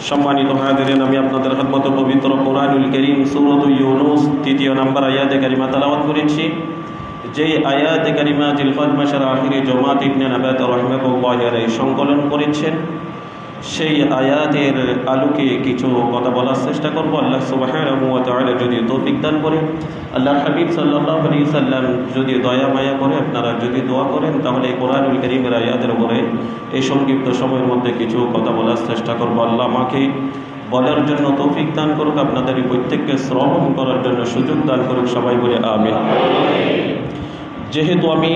সম্মানিত হাজিরিন, আমি আপনাদের খেদমতে পবিত্র কোরআনুল কারীম সূরা ইউনূস ৩য় নম্বর আয়াতে কারিমা তেলাওয়াত করেছি। যেই আয়াতে কারিমা জিলহজ মাসের আখিরে জমাত ইবনে নাবাত রাহিমাহুল্লাহ আলাইহি সংকলন করেছেন, সেই আয়াতের আলোকে কিছু কথা বলার চেষ্টা করব। আল্লাহ সুবহানাহু ওয়া তাআলা যদি তৌফিক দান করে, আল্লাহর হাবিব সাল্লাল্লাহু আলাইহি সাল্লাম যদি দয়া মায়া করে, আপনারা যদি দোয়া করেন, তাহলে কোরআনুল কারীমের আয়াতের উপরে এই সংক্ষিপ্ত সময়ের মধ্যে কিছু কথা বলার চেষ্টা করব। আল্লাহ আমাকে বলার জন্য তৌফিক দান করুক, আপনাদের প্রত্যেককে শ্রবণ করার জন্য সুযোগ দান করুক। সবাই বলে আমিন। যেহেতু আমি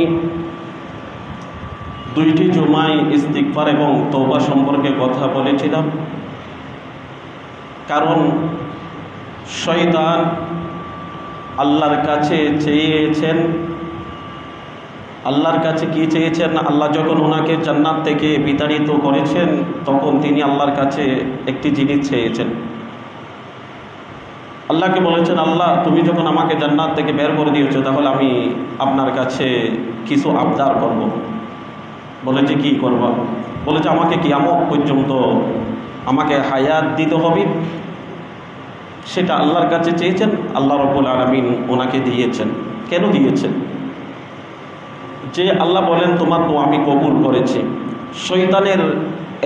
দুইটি জুমায় ইস্তিগফার এবং তওবা সম্পর্কে কথা বলেছিলাম, কারণ শয়তান আল্লাহর কাছে চেয়েছেন, আল্লাহর কাছে কি চেয়েছেন? আল্লাহ যখন ওনাকে জান্নাত থেকে বিতাড়িত করেছেন, তখন তিনি আল্লাহর কাছে একটি জিনিস চেয়েছেন। আল্লাহকে বলেছেন, আল্লাহ তুমি যখন আমাকে জান্নাত থেকে বের করে দিয়েছো, তাহলে আমি আপনার কাছে কিছু আবদার করব। বলে যে কি করবা? বলে যে আমাকে কিয়ামত পর্যন্ত আমাকে হায়াত দিতে হবে। সেটা আল্লাহর কাছে চেয়েছেন, আল্লাহ রাব্বুল আলামিন ওনাকে দিয়েছেন। কেন দিয়েছেন? যে আল্লাহ বলেন তোমার তো আমি কবুল করেছি। শয়তানের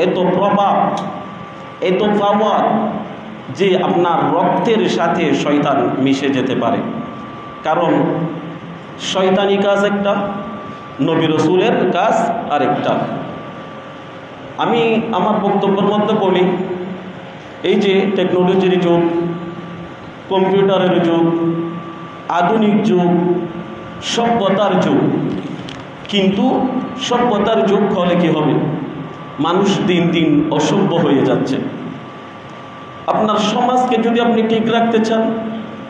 এত প্রভাব, এত পাওয়ার যে আপনার রক্তের সাথে শয়তান মিশে যেতে পারে। কারণ শয়তানি কাজ একটা, নবী রাসূলের কাজ আরেকটা। আমি আমার বক্তব্যের মধ্যে বলি, এই যে টেকনোলজির যুগ, কম্পিউটারের যুগ, আধুনিক যুগ, সভ্যতার যুগ, কিন্তু সভ্যতার যুগ হলে কি হবে? মানুষ দিন দিন অসভ্য হয়ে যাচ্ছে। আপনার সমাজকে যদি আপনি ঠিক রাখতে চান,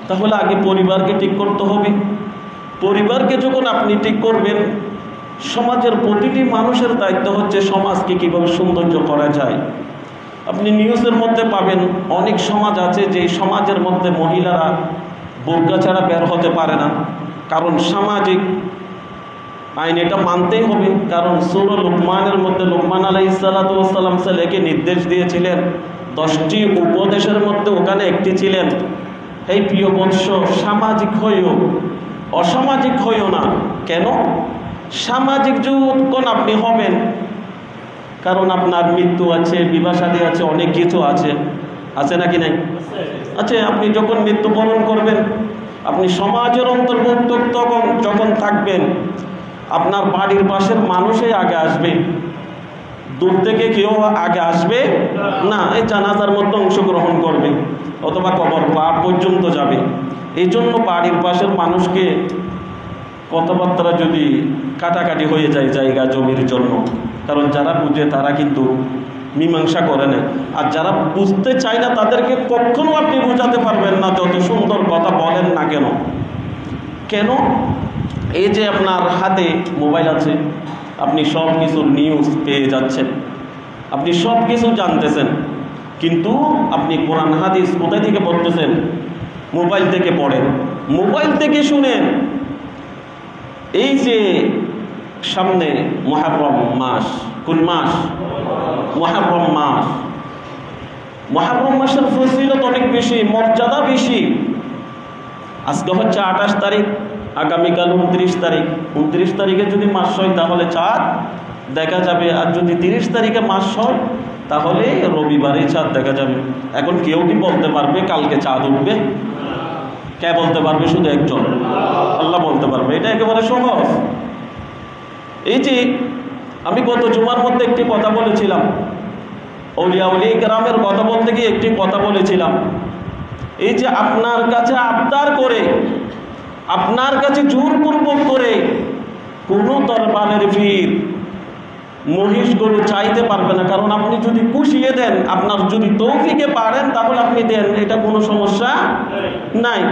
তাহলে আগে পরিবারকে ঠিক করতে হবে। পরিবারকে যখন আপনি ঠিক করবেন, সমাজের প্রতিটি মানুষের দায়িত্ব হচ্ছে সমাজকে কীভাবে সৌন্দর্য করা যায়। আপনি নিউজের মধ্যে পাবেন অনেক সমাজ আছে যে সমাজের মধ্যে মহিলারা বোরকা ছাড়া বের হতে পারে না, কারণ সামাজিক আইন এটা মানতেই হবে। কারণ সূরা লুকমানের মধ্যে লুকমান আলাইহিস সালাতু ওয়াস সালাম ছেলেকে নির্দেশ দিয়েছিলেন, 10টি উপদেশের মধ্যে ওখানে একটি ছিলেন, এই প্রিয় বৎস সামাজিক হইও, অসামাজিক হইও না। কেন? সামাজিক যখন আপনি হবেন, কারণ আপনার মৃত্যু আছে, বিবাহ শাদী আছে, অনেক কিছু আছে, আছে নাকি নাই? আচ্ছা, আপনি যখন মৃত্যুবরণ করবেন, আপনি সমাজের অন্তর্ভুক্ত যখন থাকবেন, আপনার বাড়ির পাশের মানুষই আগে আসবে, দূর থেকে কেউ আগে আসবে না। এই জানাজার মধ্যে অংশগ্রহণ করবে অথবা কবর পার পর্যন্ত যাবে। এই জন্য বাড়ির পাশের মানুষকে কথাবার্তা যদি কাটাকাটি হয়ে যায় জায়গা জমির জন্য, কারণ যারা বুঝে তারা কিন্তু মীমাংসা করে না, আর যারা বুঝতে চায় না তাদেরকে কখনো আপনি বোঝাতে পারবেন না, যত সুন্দর কথা বলেন না কেন। কেন? এই যে আপনার হাতে মোবাইল আছে, আপনি সব কিছুর নিউজ পেয়ে যাচ্ছেন, আপনি সব কিছু জানতেছেন, কিন্তু আপনি কোরআন হাদিস কোথায় থেকে পড়তেছেন? মোবাইল থেকে পড়েন, মোবাইল থেকে শুনেন। এই যে সামনে মুহররম মাস, কোন মাস? মুহররম মাস। মুহররম মাসের ফজিলত অনেক বেশি, মর্যাদা বেশি। আজকে হচ্ছে 28 তারিখ, আগামীকাল 29 তারিখ। 29 তারিখে যদি মাস হয় তাহলে চাঁদ দেখা যাবে, আর যদি 30 তারিখে মাস হয় তাহলে রবিবারে চাঁদ দেখা যাবে। এখন কেউ কি বলতে পারবে কালকে চাঁদ উঠবে? কে বলতে পারবে? শুধু একজন, আল্লাহ বলতে পারবে। এটা একেবারে সহজ। এই যে আমি গত জুমার মধ্যে একটি কথা বলেছিলাম, আউলিয়া কেরামের কথা বলতে গিয়ে একটি কথা বলেছিলাম, এই যে আপনার কাছে আবদার করে, আপনার কাছে জোরপূর্বক করে কোনো দরবারের পীর মহিষ গরু চাইতে পারবে না। কারণ আপনি যদি পুষিয়ে দেন, আপনার যদি তৌফিকে পারেন তাহলে আপনি দেন, এটা কোনো সমস্যা নাই।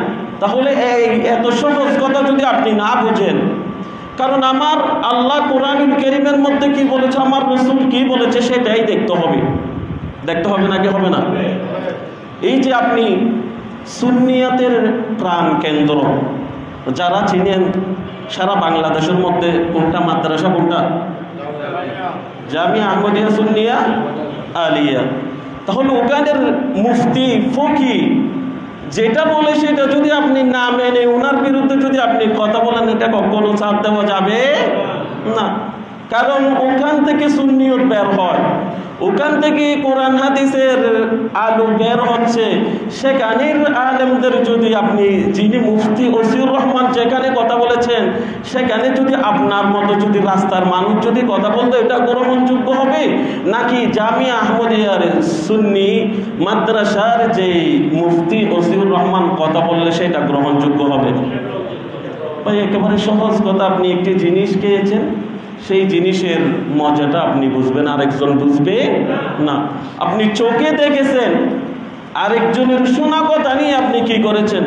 তাহলে এই এত সহজ কথা যদি আপনি না বুঝেন, কারণ আমার আল্লাহ কোরআনুল কারীমের মধ্যে কি বলেছে, আমার রাসূল কি বলেছে, সেটাই দেখতে হবে। দেখতে হবে নাকি হবে না? এই যে আপনি সুন্নিয়াতের প্রাণ কেন্দ্র, যারা চিনেন সারা বাংলাদেশের মধ্যে কোনটা মাদ্রাসা? কোনটা? জামিয়া আহমদিয়া সুন্নিয়া আলিয়া। তাহলে ওখানের মুফতি ফকি যেটা বলে সেটা যদি আপনি না মেনে ওনার বিরুদ্ধে যদি আপনি কথা বলেন, এটা কখনো ছাড় দেওয়া যাবে না। কারণ ওখান থেকে সুন্নিয়ত বের হয়, ওখান থেকে কোরআন হাদিসের আলো বের হচ্ছে। সেখানের আলেমদের যদি আপনি, যিনি মুফতি ওসিউর রহমান যেখানে কথা বলেছেন, সেখানে যদি আপনার মতো যদি রাস্তার মানুষ যদি কথা বলতো, এটা গ্রহণযোগ্য হবে? নাকি জামিয়া আহমদিয়ার সুন্নি মাদ্রাসার যে মুফতি ওসিউর রহমান কথা বললে সেটা গ্রহণযোগ্য হবে? ভাই একেবারে সহজ কথা। আপনি একটি জিনিস খেয়েছেন, সেই জিনিসের মজাটা আপনি বুঝবেন, আরেকজন বুঝবে না। আপনি চোখে দেখেছেন, আরেকজনের শোনা কথা নিয়ে আপনি কি করেছেন?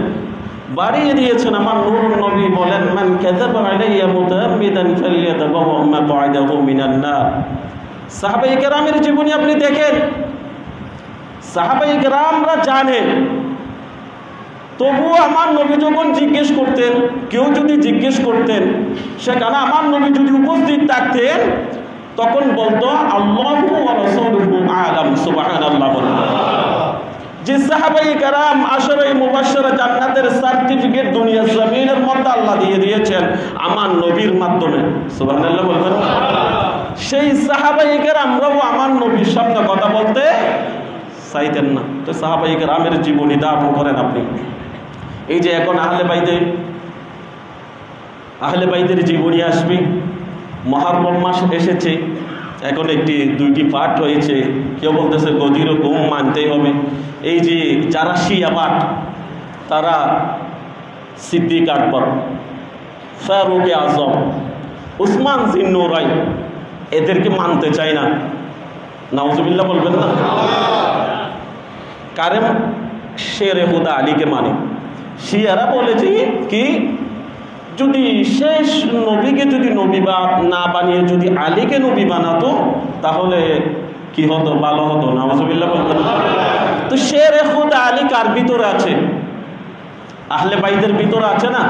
বাড়িয়ে দিয়েছেন। আমার নূরুন নবী বলেন, মান কাযাবা আলাইয়া মুতাআম্মিদান ফালইয়াতাবাওয়া মাকআদাহু মিনান নার। সাহাবায়ে কেরামের জীবনী আপনি দেখেন, সাহাবায়ে কেরামরা জানেন, তবুও আমার নবী যখন জিজ্ঞেস করতেন, কেউ যদি জিজ্ঞেস করতেন, সেখানে আমার নবী যদি উপস্থিত থাকতেন, তখন বলতো আল্লাহু ওয়া রাসূলুহু আ'লাম। সুবহানাল্লাহ। যে সাহাবায়ে কেরাম আশারায়ে মুবাশশারা জান্নাতের সার্টিফিকেট দুনিয়া জমিনের মধ্যে আল্লাহ দিয়ে দিয়েছেন আমার নবীর মাধ্যমে। সুবহানাল্লাহ বলবেন না? সেই সাহাবায়ে কেরামরাও আমার নবীর সামনে কথা বলতে চাইতেন না। তো সাহাবায়ে কেরামের জীবনী দাফন করেন আপনি। এই যে এখন আহলে বাইতের জীবনী আসবে, মুহররম মাস এসেছে, এখন দুইটি পাঠ হয়েছে। কেউ বলতেছে গদির হুকুম মানতেই হবে। এই যে যারা শিয়া পাঠ, তারা সিদ্দিক আকবর, ফারুক আজম, উসমান জিন্নুরাইন এদেরকে মানতে চায় না। নাউজুবিল্লাহ বলবেন না? কারেম শেরে হুদা আলীকে মানে। শিয়ারা বলেছে কি, যদি শেষ নবীকে যদি নবী না বানিয়ে যদি আলীকে নবী বানাতো তাহলে কি হতো, ভালো হতো। নাউজুবিল্লাহ বলবেন না? তো শেরে হুদা আলী কার ভিতরে আছে? আহলে বাইতের ভিতরে আছে না?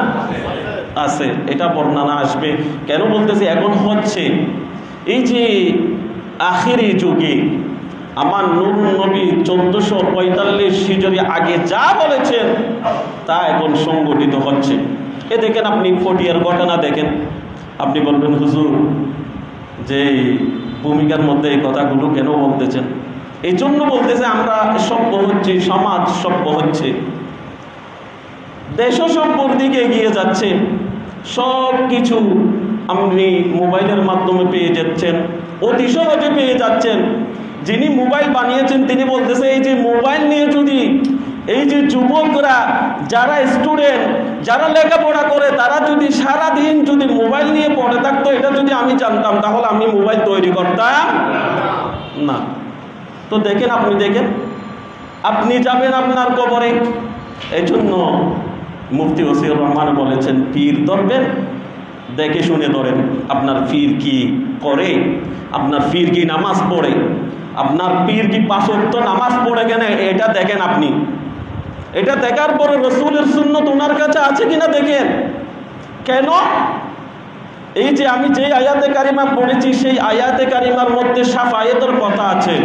আছে। এটা বর্ণনা আসবে। কেন বলতেছি? এখন হচ্ছে এই যে আখিরি যুগে আমার নূর নবী 1445 হিজরি আগে যা বলেছেন তা এখন সংগঠিত হচ্ছে। এ দেখেন আপনি ফটিয়ার ঘটনা দেখেন, আপনি বলবেন হুজুর যে ভূমিকার মধ্যে এই কথাগুলো কেন বলতেছেন? এই জন্য বলতেছে আমরা সভ্য হচ্ছি, সমাজ সভ্য হচ্ছে, দেশও সভ্যর দিকে এগিয়ে যাচ্ছে। সব কিছু আপনি মোবাইলের মাধ্যমে পেয়ে যাচ্ছেন, অতি সহজে পেয়ে যাচ্ছেন। যিনি মোবাইল বানিয়েছেন তিনি বলতেছে এই যে মোবাইল নিয়ে যদি এই যে যুবকরা, যারা স্টুডেন্ট, যারা লেখাপড়া করে, তারা যদি সারাদিন যদি মোবাইল নিয়ে পড়ে থাকতো, এটা যদি আমি জানতাম তাহলে আমি মোবাইল তৈরি করতাম না। তো দেখেন, আপনি যাবেন আপনার কবরে। এই জন্য মুফতি ওসিউর রহমান বলেছেন, পীর ধরবেন দেখে শুনে ধরেন। আপনার পীর কি করে, আপনার পীর কি নামাজ পড়ে, আপনার পীর কি 5 ওয়াক্ত নামাজ পড়ে কেন, এটা দেখেন আপনি। এটা দেখার পরে রাসূলের সুন্নাত ওনার কাছে আছে কিনা দেখেন। কেন? এই যে আমি যে আয়াতে কারিমা পড়েছি সেই আয়াতে কারিমার মধ্যে শাফায়াতের কথা আছে।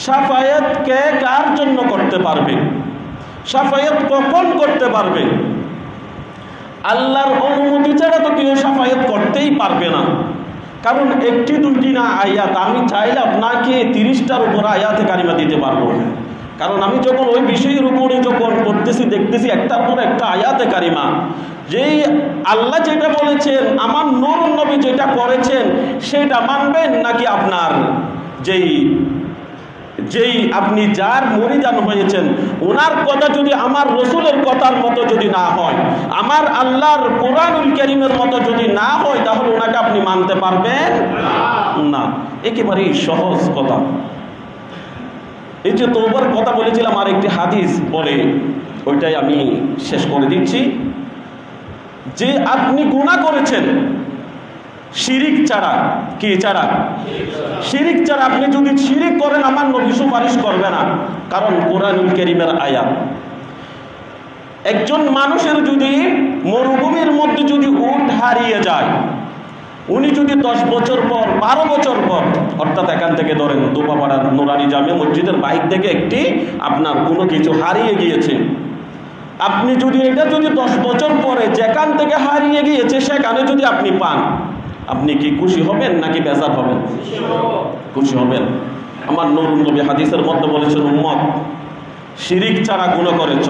শাফায়াত কে কার জন্য করতে পারবে, শাফায়াত কখন করতে পারবে? আল্লাহর অনুমতি ছাড়া তো কেউ শাফায়াত করতেই পারবে না। কারণ একটি দুটি না আয়াত, আমি চাইলে আপনাকে 30টার উপর আয়াতে কারিমা দিতে পারবো। কারণ আমি যখন ওই বিষয়ের উপরে যখন পড়তেছি দেখতেছি একটার পর একটা আয়াতে কারিমা, যেই আল্লাহ যেটা বলেছেন, আমার নূর নবী যেটা করেছেন সেটা মানবেন, নাকি আপনার যেই আপনি যার মুরিদান হয়েছেন ওনার কথা যদি আমার রসুলের কথার মতো যদি না হয়, আমার আল্লাহর কোরআনুল কারীমের মতো যদি না হয়, তাহলে ওনাকে আপনি মানতে পারবেন না। একেবারেই সহজ কথা। এই যে তওবার কথা বলেছিলাম, আর একটি হাদিস বলে ওইটাই আমি শেষ করে দিচ্ছি, যে আপনি গুনাহ করেছেন শিরিক ছাড়া। কি ছাড়া? শিরিক ছাড়া। আপনি যদি শিরিক করেন আমার নবী সুপারিশ করবে না, কারণ কোরআনুল কারীমের আয়াত। একজন মানুষের যদি মরুভূমির মধ্যে যদি উট হারিয়ে যায়, উনি যদি 10 বছর পর 12 বছর পর, অর্থাৎ এখান থেকে ধরেন দোপাপাড়ার নুরানি জামে মসজিদের বাইক থেকে একটি আপনার কোনো কিছু হারিয়ে গিয়েছে, আপনি যদি এটা যদি 10 বছর পরে যেখান থেকে হারিয়ে গিয়েছে সেখানে যদি আপনি পান, আপনি কি খুশি হবেন নাকি বেজার হবেন? খুশি হবেন। আমার নূর নবী হাদিসের মধ্যে বলেছেন, উম্মত শিরিক ছাড়া গুনাহ করেছ,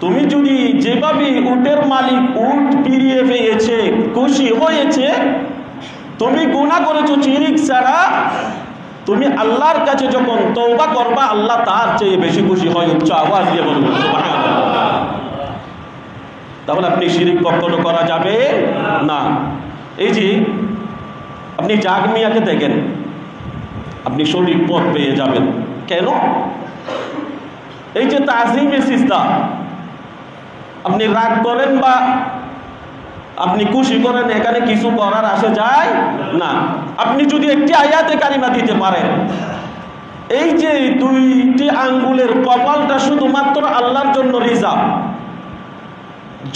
তুমি যদি যেভাবে উটের মালিক উট ফিরিয়ে পেয়েছে খুশি হয়েছে, তুমি গুনাহ করেছো শিরিক ছাড়া, তুমি আল্লাহর কাছে যখন তওবা করবা আল্লাহ তার চেয়ে বেশি খুশি হয়। উচ্চ আওয়াজ দিয়ে বলবেন সুবহানাল্লাহ। তাহলে আপনি শিরিক কখনো করা যাবে না। এই যে আপনি জাগ মিয়াকে দেখেন, আপনি সঠিক পথ পেয়ে যাবেন। কেন? এই যে তাজিমে সিজদা, আপনি রাগ করেন বা আপনি খুশি করেন, এখানে কিছু করার আসে যায় না। আপনি যদি একটি আয়াতে কারিমা দিতে পারেন, এই যে 2টি আঙ্গুলের কপালটা শুধুমাত্র আল্লাহর জন্য রিজার্ভ,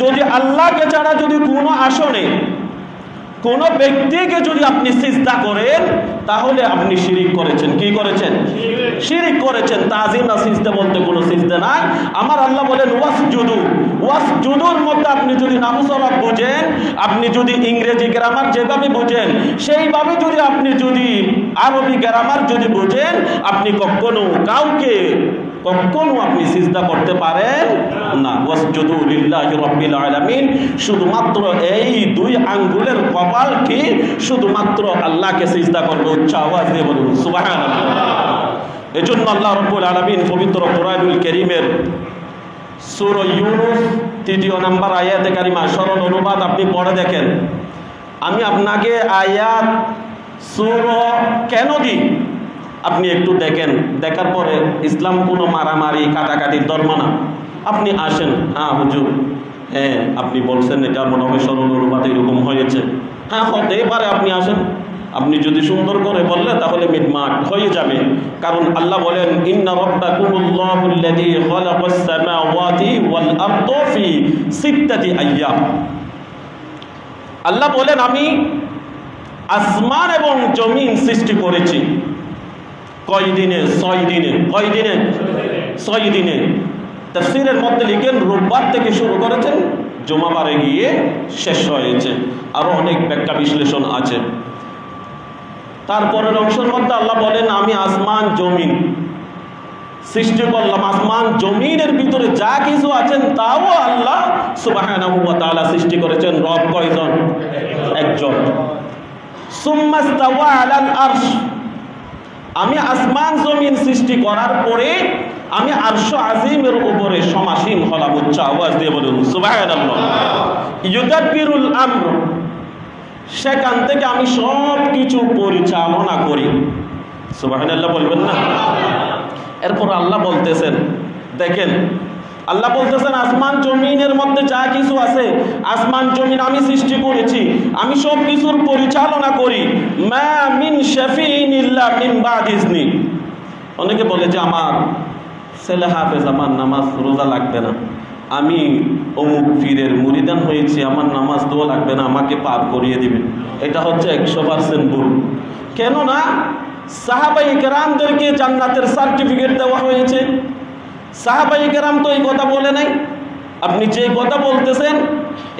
যদি আল্লাহকে ছাড়া যদি কোনো আসনে কোন ব্যক্তিকে যদি আপনি সিজদা করেন তাহলে আপনি শিরিক করেছেন। কি করেছেন? শিরিক করেছেন। তাজিম না সিজদা বলতে কোনো সিজদা নাই। আমার আল্লাহ বলেন ওয়াসজুদু, ওয়াসজুদুর মধ্যে আপনি যদি নামসরফ বুঝেন, আপনি যদি ইংরেজি গ্রামার যেভাবে বুঝেন সেইভাবে যদি আপনি যদি আরবি গ্রামার যদি বুঝেন, আপনি কখনো কাউকে কখনো আপনি সিজদা করতে পারেন না। ওয়াসজুদু লিল্লাহি রাব্বিল আলামিন, শুধুমাত্র এই দুই আঙ্গুলের কপাল কি শুধুমাত্র আল্লাহকে সিজদা করবে। উচ্চ আওয়াজ দিয়ে বলুন সুবহানাল্লাহ। এজন্য আল্লাহ রাব্বুল আলামিন পবিত্র কোরআনুল কারীমের সূরা ইউনূস ৩ নম্বর আয়াতে কারিমা সরল অনুবাদ আপনি পড়ে দেখেন। আমি আপনাকে আয়াত সূরা কেন দিই আপনি একটু দেখেন, দেখার পরে ইসলাম কোনো মারামারি কাটাকাটির ধর্ম না। আপনি আসেন, হ্যাঁ হুজুর, হ্যাঁ আপনি বলছেন এটা মনে হয় সরল অনুবাদ এরকম হয়েছে, হ্যাঁ হতেই পারে, আপনি আসেন। আপনি যদি সুন্দর করে বললে তাহলে মিটমাট হয়ে যাবে। কারণ আল্লাহ বলেন ইন্না রাব্বাকুমুল্লাহুল্লাযী খালাকাস সামাওয়াতি ওয়াল আরদা ফি সিত্তাতি আইয়াম। আল্লাহ বলেন আমি আসমান এবং জমিন সৃষ্টি করেছি কয় দিনে? 6 দিনে। কয় দিনে? 6 দিনে। তাফসীরের মধ্যে লিখেন রোববার থেকে শুরু করেছেন, জুমাবারে গিয়ে শেষ হয়েছে। আরো অনেক ব্যাখ্যা বিশ্লেষণ আছে। তারপরের অংশের মধ্যে আল্লাহ বলেন আমি আসমান জমিন সৃষ্টি করলাম। আসমান জমিনের ভিতরে যা কিছু আছেন তাও আল্লাহ সুবহানাহু ওয়া তাআলা সৃষ্টি করেছেন। রব কয়জন? একজন। সুম্মা ইস্তাওয়া আলাল আরশ, আমি আসমান জমিন সৃষ্টি করার পরে আমি আরশ আজিমের উপরে সমাসীন হলাম। উচ্চ আওয়াজ দিয়ে বলুন সুবহানাল্লাহ। ইউদাব্বিরুল আমর, সেখান থেকে আমি সব কিছু পরিচালনা করি। সুবহানাল্লাহ বলবেন না? এরপর আল্লাহ বলতেছেন, দেখেন আল্লাহ বলতেছেন আসমান জমিনের মধ্যে যা কিছু আছে আসমান জমিন আমি সৃষ্টি করেছি, আমি সব কিছুর পরিচালনা করি। মা মিন শাফিইন ইল্লা মিন বাদি ইজনি। অনেকে বলে যে আমার ছেলে হাফেজ, আমার নামাজ রোজা লাগবে না, আমি অমুক পীরের মুরিদান হয়েছি, আমার নামাজ দোয়া লাগবে না, আমাকে পার করিয়ে দিবেন। এটা হচ্ছে 100% ভুল। কেননা সাহাবায়ে কেরামদেরকে জান্নাতের সার্টিফিকেট দেওয়া হয়েছে। সাহাবায়ে কেরাম তো এই কথা বলে নাই। আপনি যে কথা বলতেছেন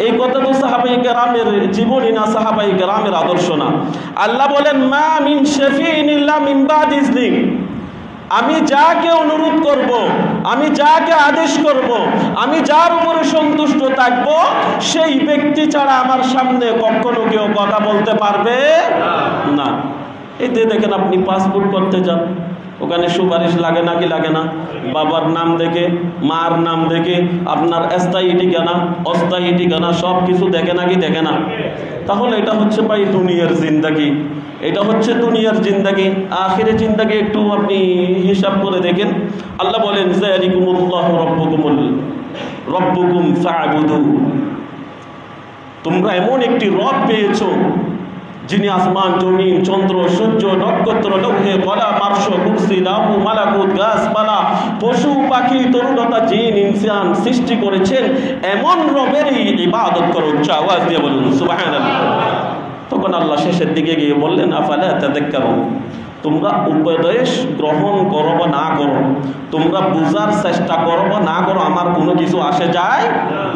এই কথা তো সাহাবায়ে কেরামের জীবনী না, সাহাবায়ে কেরামের আদর্শ না। আল্লাহ বলেন মা মিন শাফিইন ইল্লা মিন বাদি ইজনি, আমি যাকে অনুরোধ করব, আমি যাকে আদেশ করব, আমি যার উপরে সন্তুষ্ট থাকব, সেই ব্যক্তি ছাড়া আমার সামনে কখনো কেউ কথা বলতে পারবে না। এই যে দেখেন আপনি পাসপোর্ট করতে যান, ওখানে সুপারিশ লাগে নাকি লাগে না? বাবার নাম দেখে, মার নাম দেখে, আপনার স্থায়ী ঠিকানা, অস্থায়ী ঠিকানা সব কিছু দেখে নাকি দেখে না? তাহলে এটা হচ্ছে ভাই দুনিয়ার জিন্দাগি, এটা হচ্ছে দুনিয়ার জিন্দাগি। আখিরে জিন্দাগি একটু আপনি হিসাব করে দেখেন। আল্লাহ বলেন যালিকুমুল্লাহু রাব্বুকুম ফা'বুদু, তোমরা এমন একটি রব পেয়েছো যিনি আসমান জমিন চন্দ্র সূর্য নক্ষত্র লৌহে কলাম আরশ কুরসি লাহু মালাকুত গাছপালা পশু পাখি তরুলতা জিন ইনসান সৃষ্টি করেছেন, এমন রবেরই ইবাদত করো। উচ্চ আওয়াজ দিয়ে বলুন সুবহানাল্লাহ। তখন আল্লাহ শেষের দিকে গিয়ে বললেন আফালা তাযাক্কারুন, তোমরা উপদেশ গ্রহণ করো বা না করো, তোমরা বুঝার চেষ্টা করো বা না করো, আমার কোনো কিছু আসে যায়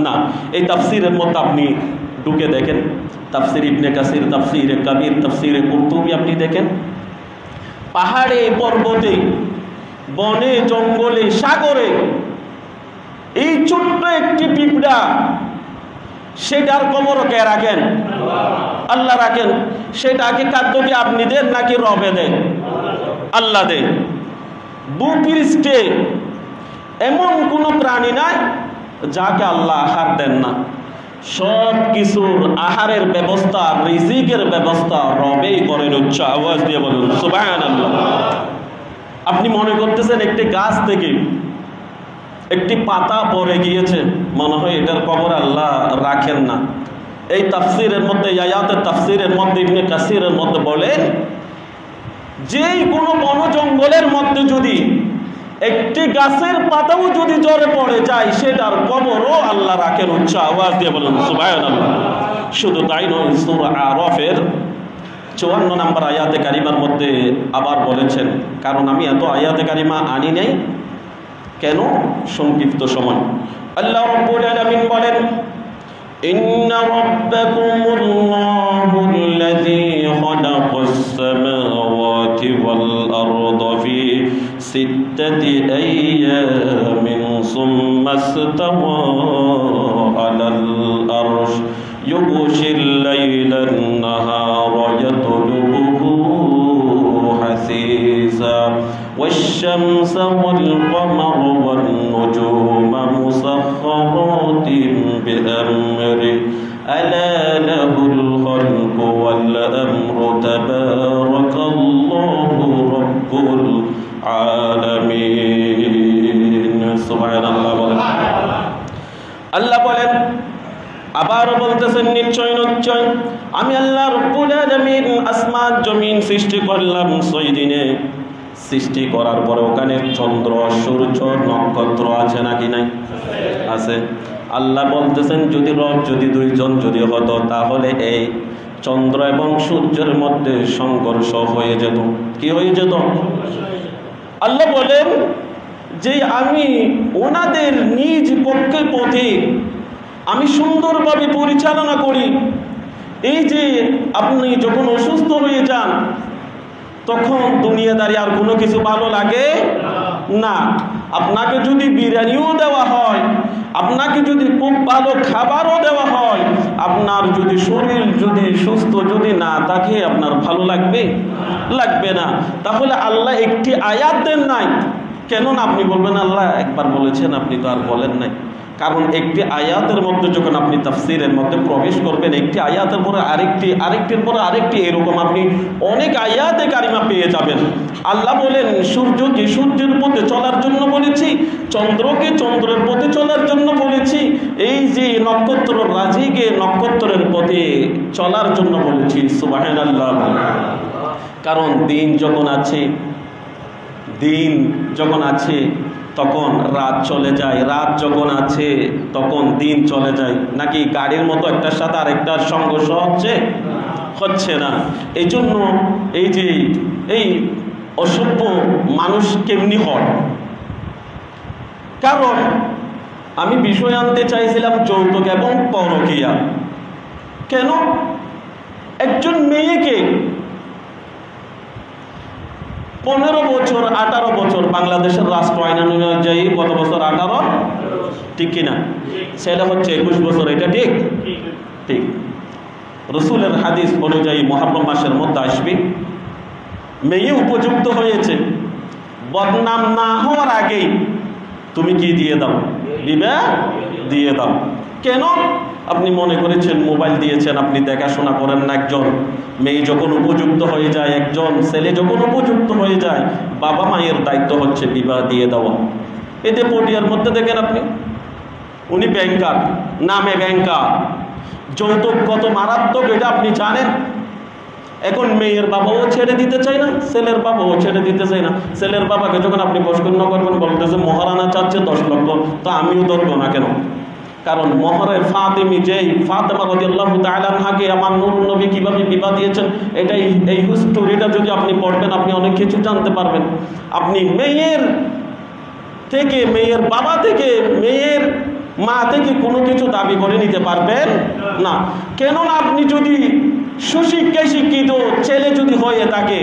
না। এই তাফসীরের মধ্যে আপনি ঢুকে দেখেন, তাফসীর ইবনে কাসির, তাফসীরে কবির, তাফসীরে কুরতুবী আপনি দেখেন। পাহাড়ে পর্বতে বনে জঙ্গলে সাগরে এই ছোট্ট একটি পিঁপড়া, সেটার কবর কে রাখেন? আল্লাহ রাখেন। সেটাকে খাদ্য কি আপনি দেন নাকি রবে দেন? আল্লাহ দেন। ভূপৃষ্ঠে এমন কোনো প্রাণী নাই যাকে আল্লাহ আহার দেন না। সব কিছুর আহারের ব্যবস্থা, রিজিকের ব্যবস্থা রবেই করেন। উচ্চ আওয়াজ দিয়ে বলুন সুবহানাল্লাহ। আপনি মনে করতেছেন একটি গাছ থেকে একটি পাতা পড়ে গিয়েছে, মনে হয় এটার কবর আল্লাহ রাখেন না। এই তাফসীরের মধ্যে, আয়াতের তাফসীরের মধ্যে ইবনে কাসিরের মধ্যে বলেন যেই কোনো বন জঙ্গলের মধ্যে যদি একটি গাছের পাতাও যদি জ্বরে পড়ে যায় সেটার কবরও আল্লাহ রাখেন। উচ্চ আওয়াজ দিয়ে বলুন সুবহানাল্লাহ। শুধু তাই নয়, সূরা আরাফের 54 নম্বর আয়াতে কারিমার মধ্যে আবার বলেছেন, কারণ আমি এত আয়াতে কারিমা আনি নাই কেন, সংক্ষিপ্ত সময়। আল্লাহ রাব্বুল আলামিন বলেন, ইন্না রাব্বাকুমুল্লাহুল্লাযী খালাকাস সামাওয়াতি ওয়াল আরদা ফি সিত্তাতি আইয়ামিন সুম্মা ইসতাওয়া আলাল আরশ ইউগশিল লাইলান নাহারা ইয়াতলুবুহু হাসীসা والشمس والقمر والنجوم مسخرات بأمره ألا له الخلق والأمر تبارك الله رب العالمين سبحان الله আল্লাহ বলেন, আবার বলতেছেন, নিশ্চয় নিশ্চয় আমি আল্লাহ রব্বুল আলামিন আসমান জমিন সৃষ্টি করলাম 6 দিনে। সৃষ্টি করার পরে ওখানে চন্দ্র সূর্য নক্ষত্র আছে নাকি নাই? আছে। আল্লাহ বলতেছেন, যদি রব যদি দুইজন যদি হতো তাহলে এই চন্দ্র এবং সূর্যের মধ্যে সংঘর্ষ হয়ে যেত। কি হয়ে যেত? আল্লাহ বলেন যে আমি ওনাদের নিজ পথে আমি সুন্দরভাবে পরিচালনা করি। এই যে আপনি যখন অসুস্থ হয়ে যান তখন দুনিয়াদারি আর কোনো কিছু ভালো লাগে না। আপনাকে যদি বিরিয়ানিও দেওয়া হয়, আপনাকে যদি খুব ভালো খাবারও দেওয়া হয়, আপনার যদি শরীর যদি সুস্থ যদি না থাকে আপনার ভালো লাগবে? লাগবে না। তাহলে আল্লাহ একটি আয়াত দেন নাই কেন না? আপনি বলবেন আল্লাহ একবার বলেছেন, আপনি তো আর বলেন নাই। কারণ একটি আয়াতের মধ্যে যখন আপনি তাফসীরের মধ্যে প্রবেশ করবেন, একটি আয়াতের পরে আরেকটি, আরেকটির পরে আরেকটি, এরকম আপনি অনেক আয়াতে কারিমা পেয়ে যাবেন। আল্লাহ বলেন, সূর্যকে সূর্যের পথে চলার জন্য বলেছি, চন্দ্রকে চন্দ্রের পথে চলার জন্য বলেছি, এই যে নক্ষত্র রাজিকে নক্ষত্রের পথে চলার জন্য বলেছি। সুবহানাল্লাহ। কারণ দিন যখন আছে তখন রাত চলে যায়, রাত যখন আছে তখন দিন চলে যায়। নাকি গাড়ির মতো একটার সাথে আরেকটার সংঘর্ষ হচ্ছে না। এই জন্য এই যে এই অসভ্য মানুষ কেমনি হয়? কারণ আমি বিষয় আনতে চাইছিলাম যৌতুক এবং পরকীয়া। কেন একজন মেয়েকে 15 বছর 18 বছর বাংলাদেশের রাষ্ট্র আইন অনুযায়ী কত বছর? 18, ঠিক কিনা? সেটা হচ্ছে 21 বছর। এটা ঠিক? ঠিক। রাসূলের হাদিস অনুযায়ী মুহররম মাসের মধ্যে আসবে, মেয়ে উপযুক্ত হয়েছে, বদনাম না হওয়ার আগেই তুমি কি দিয়ে দাও? বিবাহ দিয়ে দাও। কেন? আপনি মনে করেছেন মোবাইল দিয়েছেন, আপনি দেখাশোনা করেন না। একজন মেয়ে যখন উপযুক্ত হয়ে যায়, একজন ছেলে যখন উপযুক্ত হয়ে যায়, বাবা মায়ের দায়িত্ব হচ্ছে বিবাহ দিয়ে দেওয়া। এতে পটিয়ার মধ্যে দেখেন আপনি, উনি ব্যাংকার, নামে ব্যাংকার, যৌতুক কত মারাত্মক এটা আপনি জানেন। এখন মেয়ের বাবাও ছেড়ে দিতে চায় না, ছেলের বাবাও ছেড়ে দিতে চায় না। ছেলের বাবাকে যখন আপনি প্রশ্ন করবেন, বলতেছে মহারানা চাচ্ছে 10 লক্ষ, তো আমিও ধরবো না। কেন? কারণ মহরের ফাতেমি, যেই ফাতেমা রাদিয়াল্লাহু তাআলা আনহাকে আমার নূর নবী কিভাবে বিবাহ দিয়েছেন, এটাই এই স্টোরিটা যদি আপনি পড়বেন আপনি অনেক কিছু জানতে পারবেন। আপনি মেয়ের থেকে, মেয়ের বাবা থেকে, মেয়ের মা থেকে কোনো কিছু দাবি করে নিতে পারবেন না। কেননা আপনি যদি সুশিক্ষায় শিক্ষিত ছেলে যদি হয়ে থাকে,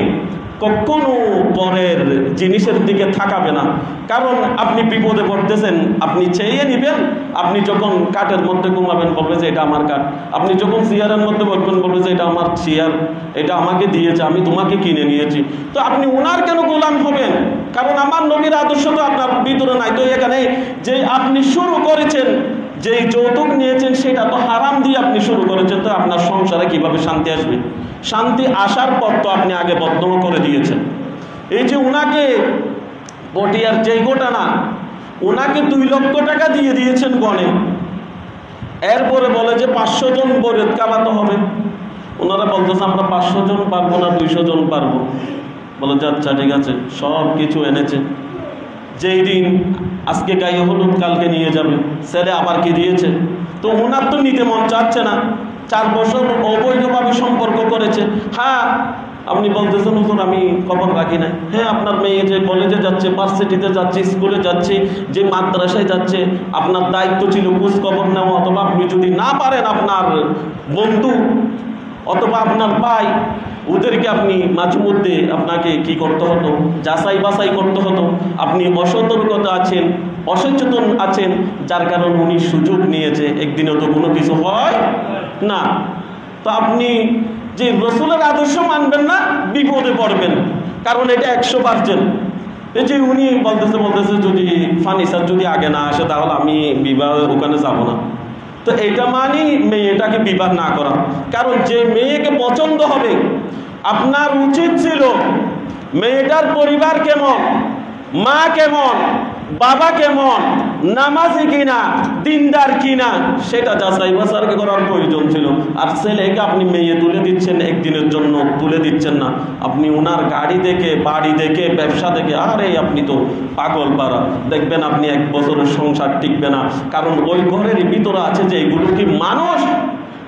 কখনো পরের জিনিসের দিকে থাকাবে না। কারণ আপনি বিপদে পড়তেছেন, আপনি চেয়ে নেবেন। আপনি যখন কাঠের মধ্যে ঘুমাবেন বলবে যে এটা আমার কাঠ, আপনি যখন চেয়ারের মধ্যে বসবেন বলবে যে এটা আমার চেয়ার, এটা আমাকে দিয়েছে, আমি তোমাকে কিনে নিয়েছি। তো আপনি ওনার কেন গোলাম হবেন? কারণ আমার নবীর আদর্শ তো আপনার ভিতরে নাই। তো এখানে যে আপনি শুরু করেছেন, যে যৌতুক নিয়েছেন, সেটা তো হারাম দিয়ে আপনি শুরু করেছেন। তো আপনার সংসারে কিভাবে শান্তি আসবে? শান্তি আসার পর তো আপনি আগে বদনাম করে দিয়েছেন। এই যে উনাকে পটিয়ার যেই ঘটনা, উনাকে 2 লক্ষ টাকা দিয়ে দিয়েছেন গনে, এরপরে বলে যে 500 জন বরিয়ত কামাতে হবে। ওনারা বলতেছে আমরা 500 জন পারবো না, 200 জন পারবো। বলে যে আচ্ছা ঠিক আছে, সব কিছু এনেছে। যেই দিন আজকে গায়ে হলুদ, কালকে নিয়ে যাবে, ছেলে আবার কি দিয়েছে। তো ওনার তো নিতে মন চাচ্ছে না। 4 বছর অবৈধভাবে সম্পর্ক করেছে। হ্যাঁ, আপনি বলতেছেন হুজুর আমি খবর রাখি না। হ্যাঁ, আপনার মেয়ে যে কলেজে যাচ্ছে, ভার্সিটিতে যাচ্ছে, স্কুলে যাচ্ছে, যে মাদ্রাসায় যাচ্ছে, আপনার দায়িত্ব ছিল খোঁজ খবর নেওয়া। অথবা আপনি যদি না পারেন, আপনার বন্ধু অথবা আপনার ভাই, ওদেরকে আপনি মাঝে মধ্যে আপনাকে কি করতে হতো, যাচাই বাছাই করতে হতো। আপনি অসতর্কতা আছেন, অসচেতন আছেন, যার কারণে উনি সুযোগ নিয়েছে। একদিনও তো কোনো কিছু হয় না। তো আপনি যে রসুলের আদর্শ মানবেন না, বিপদে পড়বেন, কারণ এটা 100%। এই যে উনি বলতেছে যদি ফার্নিচার যদি আগে না আসে তাহলে আমি বিবাহ ওখানে যাব না। তো এটা মানি মেয়েটাকে বিবাহ না করা। কারণ যে মেয়েকে পছন্দ হবে, আপনার উচিত ছিল মেয়েটার পরিবার কেমন, মা কেমন, বাবা কেমন, নামাজি কিনা, দিনদার কিনা, সেটা যাচাই বাছাই করার প্রয়োজন ছিল। আর ছেলেকে আপনি মেয়ে তুলে দিচ্ছেন, একদিনের জন্য তুলে দিচ্ছেন না। আপনি ওনার গাড়ি দেখে, বাড়ি দেখে, ব্যবসা দেখে, আরে আপনি তো পাগল পাড়া, দেখবেন আপনি 1 বছরের সংসার টিকবে না। কারণ ওই ঘরের ভিতরে আছে যে এগুলো কি মানুষ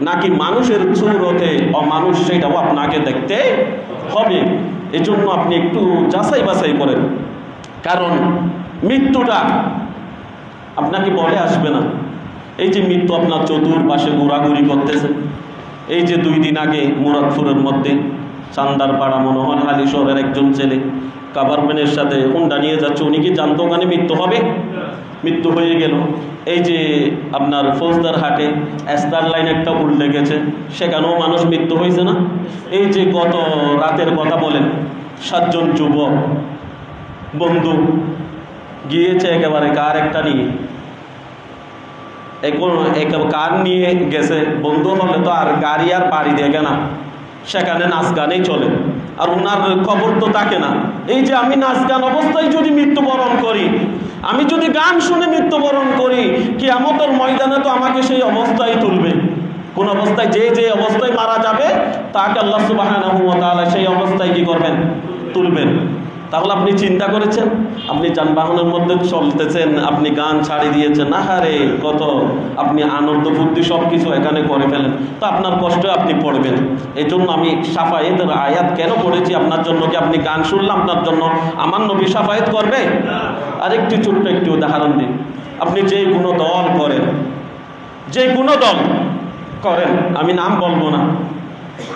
নাকি মানুষের সুরতে অমানুষ, সেটাও আপনাকে দেখতে হবে। এজন্য আপনি একটু যাচাই বাছাই করেন, কারণ মৃত্যুটা আপনাকে বলে আসবে না। এই যে মৃত্যু আপনার চতুর্পাশে ঘোরাঘুরি করতেছে। এই যে 2 দিন আগে মুরাদপুরের মধ্যে চান্দারপাড়া মনোহর হালি শহরের একজন ছেলে কাভারম্যানের সাথে হুন্ডা নিয়ে যাচ্ছে। উনি কি জানতো ওখানে মৃত্যু হবে? মৃত্যু হয়ে গেল। এই যে আপনার ফৌজদার হাটে এস্তার লাইন একটা উল্টে গেছে, সেখানেও মানুষ মৃত্যু হয়েছে না? এই যে গত রাতের কথা বলেন, 7 জন যুবক বন্ধু গিয়েছে একেবারে কার একটা নিয়ে, কার নিয়ে গেছে। বন্ধু হলে তো আর গাড়ি আর বাড়ি দেখে না, সেখানে নাচ গানেই চলে, আর ওনার খবর তো থাকে না। এই যে আমি নাচ গান অবস্থায় যদি মৃত্যুবরণ করি, আমি যদি গান শুনে মৃত্যুবরণ করি, কিয়ামতের ময়দানে তো আমাকে সেই অবস্থায় তুলবে। কোন অবস্থায় যে অবস্থায় মারা যাবে তাকে আল্লাহ সুবহানাহু ওয়া তাআলা সেই অবস্থায় কি করবেন? তুলবেন। তাহলে আপনি চিন্তা করেছেন, আপনি যানবাহনের মধ্যে চলতেছেন, আপনি গান ছাড়ি দিয়েছেন, আহারে কত আপনি আনন্দ বুদ্ধি সব কিছু এখানে করে ফেলেন, তো আপনার কষ্টে আপনি পড়বেন। এই জন্য আমি শাফায়েতের আয়াত কেন পড়েছি আপনার জন্য? কি আপনি গান শুনলাম আপনার জন্য আমার নবী শাফায়েত করবে? আরেকটি ছোট্ট একটি উদাহরণ দিন। আপনি যে কোনো দল করেন, যে কোনো দল করেন, আমি নাম বলবো না,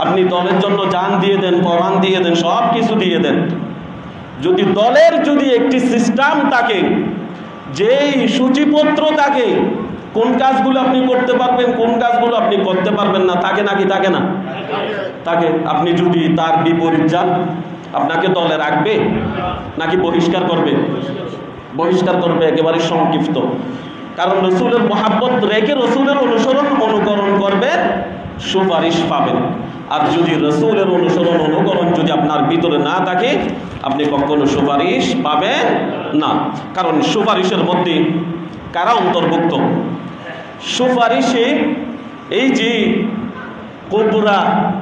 আপনি দলের জন্য জান দিয়ে দেন, কোরআন দিয়ে দেন, সব কিছু দিয়ে দেন। যদি দলের যদি একটি সিস্টেম থাকে, যেই সূচিপত্র থাকে, কোন কাজগুলো আপনি করতে পারবেন, কোন কাজগুলো আপনি করতে পারবেন না, থাকে নাকি থাকে না? থাকে। আপনি যদি তার বিপরীত যান, আপনাকে দলে রাখবে নাকি বহিষ্কার করবে? বহিষ্কার করবে, একেবারে সংক্ষিপ্ত। কারণ রসুলের মহাব্বত রেখে রসুলের অনুকরণ করবেন, সুপারিশ পাবেন। আর যদি রসুলের অনুকরণ যদি আপনার ভিতরে না থাকে, আপনি কখনো সুপারিশ পাবেন না। কারণ সুপারিশের মধ্যে কারা অন্তর্ভুক্ত? সুপারিশে এই যে কুবরা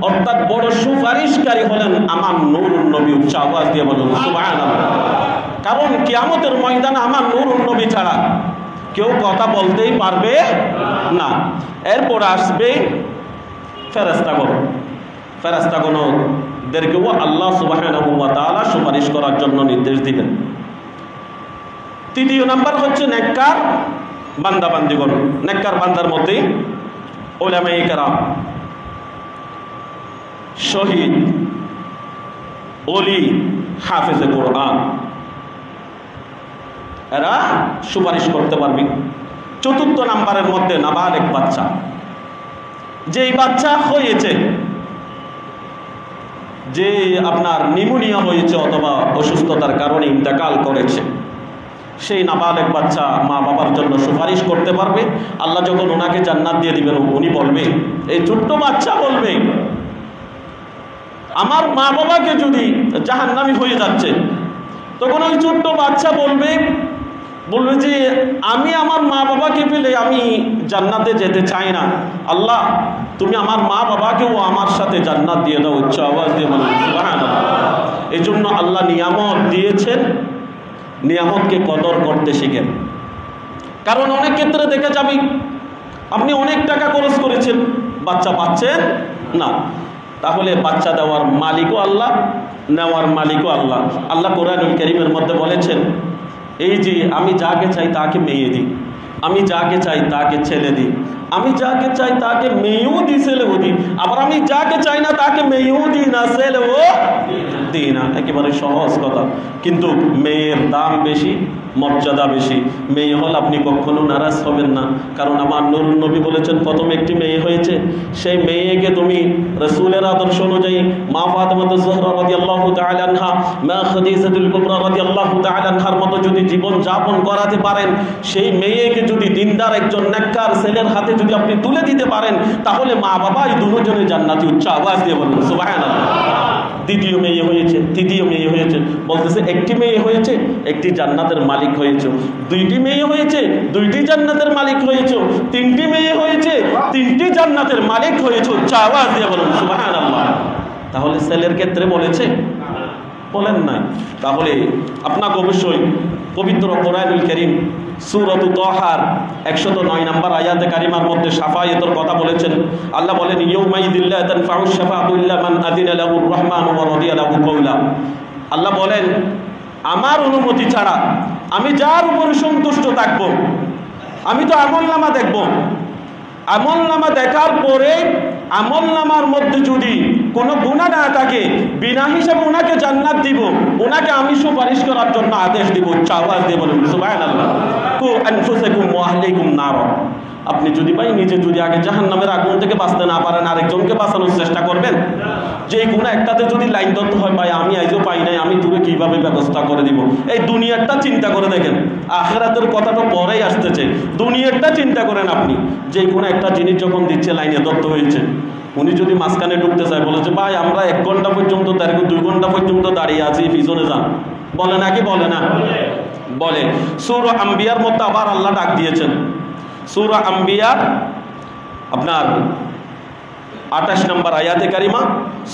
অর্থাৎ বড় সুপারিশকারী হলেন আমার নূরুন নবী। উচ্চ আওয়াজ দিয়ে বলুন সুবহানাল্লাহ। কারণ কিয়ামতের ময়দানে আমার নূরুন নবী ছাড়া কেউ কথা বলতেই পারবে না। এরপর আসবে ফেরেশতাগণ। ফেরেশতাগণদেরকেও আল্লাহ সুবহানাহু ওয়া তাআলা সুপারিশ করার জন্য নির্দেশ দিবেন। 3 নাম্বার হচ্ছে নেককার বান্দাবান্দিগণ। নেককার বান্দার মধ্যে উলামায়ে কেরাম, শহীদ, ওলি, হাফেজে কোরআন, এরা সুপারিশ করতে পারবে। 4 নাম্বারের মধ্যে নাবালেগ বাচ্চা, যেই বাচ্চা হয়েছে, যে আপনার নিউমোনিয়া হয়েছে অথবা অসুস্থতার কারণে ইন্তেকাল করেছে, সেই নাবালেগ বাচ্চা মা বাবার জন্য সুপারিশ করতে পারবে। আল্লাহ যখন ওনাকে জান্নাত দিয়ে দিবেন, উনি বলবে, এই ছোট্ট বাচ্চা বলবে, আমার মা বাবাকে যদি জাহান্নামী হয়ে যাচ্ছে, তখন ওই ছোট্ট বাচ্চা বলবে যে আমি আমার মা বাবাকে পেলে আমি জান্নাতে যেতে চাই না, আল্লাহ তুমি আমার মা বাবাকেও আমার সাথে জান্নাত দিয়ে দাও। উচ্চ আওয়াজ দিয়ে বলুন সুবহানাল্লাহ। এই জন্য আল্লাহ নিয়ামত দিয়েছেন, নিয়ামতকে কদর করতে শিখেন। কারণ অনেক ক্ষেত্রে দেখা যাবে আপনি অনেক টাকা খরচ করেছেন, বাচ্চা পাচ্ছেন না। তাহলে বাচ্চা দেওয়ার মালিকও আল্লাহ, নেওয়ার মালিকও আল্লাহ। আল্লাহ কোরআনুল কারীমের মধ্যে বলেছেন, এই যে আমি যাকে চাই তাকে মেয়ে দিই, আমি যাকে চাই তাকে ছেলে দিই, আমি যাকে চাই তাকে মেয়েও দিই ছেলেও দিই, আবার আমি যাকে চাই না তাকে মেয়েও দিই না ছেলেও দিই না। একেবারে সহজ কথা, কিন্তু মেয়ের দাম বেশি, মর্যাদা বেশি। মেয়ে হল আপনি কখনো নারাজ হবেন না, কারণ আমার নূরুন নবী বলেছেন প্রথম একটি মেয়ে হয়েছে, সেই মেয়েকে তুমি রাসূলের আদর্শ অনুযায়ী মা ফাতেমাতুজ জোহরা রাদিয়াল্লাহু তাআলা আনহা, মা খাদিজাতুল কুবরা রাদিয়াল্লাহু তাআলা আনহার মতো যদি জীবন যাপন করাতে পারেন, সেই মেয়েকে যদি দিনদার একজন নেককার ছেলের হাতে যদি আপনি তুলে দিতে পারেন, তাহলে মা বাবা এই দুজনে জান্নাতি। উচ্চ আওয়াজ দিয়ে বলুন সুবহানাল্লাহ। দ্বিতীয় মেয়ে হয়েছে, তৃতীয় মেয়ে হয়েছে, বলতেছে একটি মেয়ে হয়েছে, একটি জান্নাতের মালিক হয়েছে। দুইটি মেয়ে হয়েছে, দুইটি জান্নাতের মালিক হয়েছে। তিনটি মেয়ে হয়েছে, তিনটি জান্নাতের মালিক হয়েছে। আওয়াজ দিয়ে বলুন সুবহানাল্লাহ। তাহলে ছেলের ক্ষেত্রে বলেছে? বলেন নাই। তাহলে আপনাকে অবশ্যই পবিত্র কোরআনুল কারীম সূরাতুত তাহার 109 নম্বর আয়াতে কারিমার মধ্যে শাফায়াতের কথা বলেছেন। আল্লাহ বলেন, ইয়াউমাইযিল লা তানফাউশ শাফাআতু ইল্লা মান আযিনা লাহুর রাহমানু ওয়া রাদিয়া লাহু কওলা। আল্লাহ বলেন, আমার অনুমতি ছাড়া আমি যার উপর সন্তুষ্ট থাকব, আমি তো আমলনামা দেখব, আমলনামা দেখার পরে আমলনামার মধ্যে যদি কোনো গুনাহ না থাকে, বিনা হিসাবে ওনাকে জান্নাত দিব, ওনাকে আমি সুপারিশ করার জন্য আদেশ দিব। আওয়াজ দিয়ে বলুন সুবহানাল্লাহ। কু আনফুসাকুম ওয়া আহলিকুম নার। আপনি যদি ভাই নিজে যদি আগে জাহান্নামের আগুন থেকে বাঁচতে না পারেন, আরেকজনকে বাঁচানোর চেষ্টা করবেন? যে কোনো একটাতে যদি লাইন ধরতে হয়, ভাই আমি আইজও পাই নাই, আমি দূরে কিভাবে ব্যবস্থা করে দিব। এই দুনিয়ারটা চিন্তা করে দেখেন, আখিরাতের কথাটা পরেই আসতেছে। দুনিয়ারটা চিন্তা করেন আপনি, যে কোনো একটা জিনিস যখন দিচ্ছে লাইনে ধরতে হয়েছে, উনি যদি মাঝখানে ঢুকতে চায়, বলেছে ভাই আমরা 1 ঘন্টা পর্যন্ত দাঁড়িয়ে, 2 ঘন্টা পর্যন্ত দাঁড়িয়ে আছি, পিছনে যান, বলে নাকি বলে না? বলে। সূরা আম্বিয়ার মধ্যে আবার আল্লাহ ডাক দিয়েছেন। সূরা আম্বিয়ার আপনার 28 নম্বর আয়াতে কারিমা,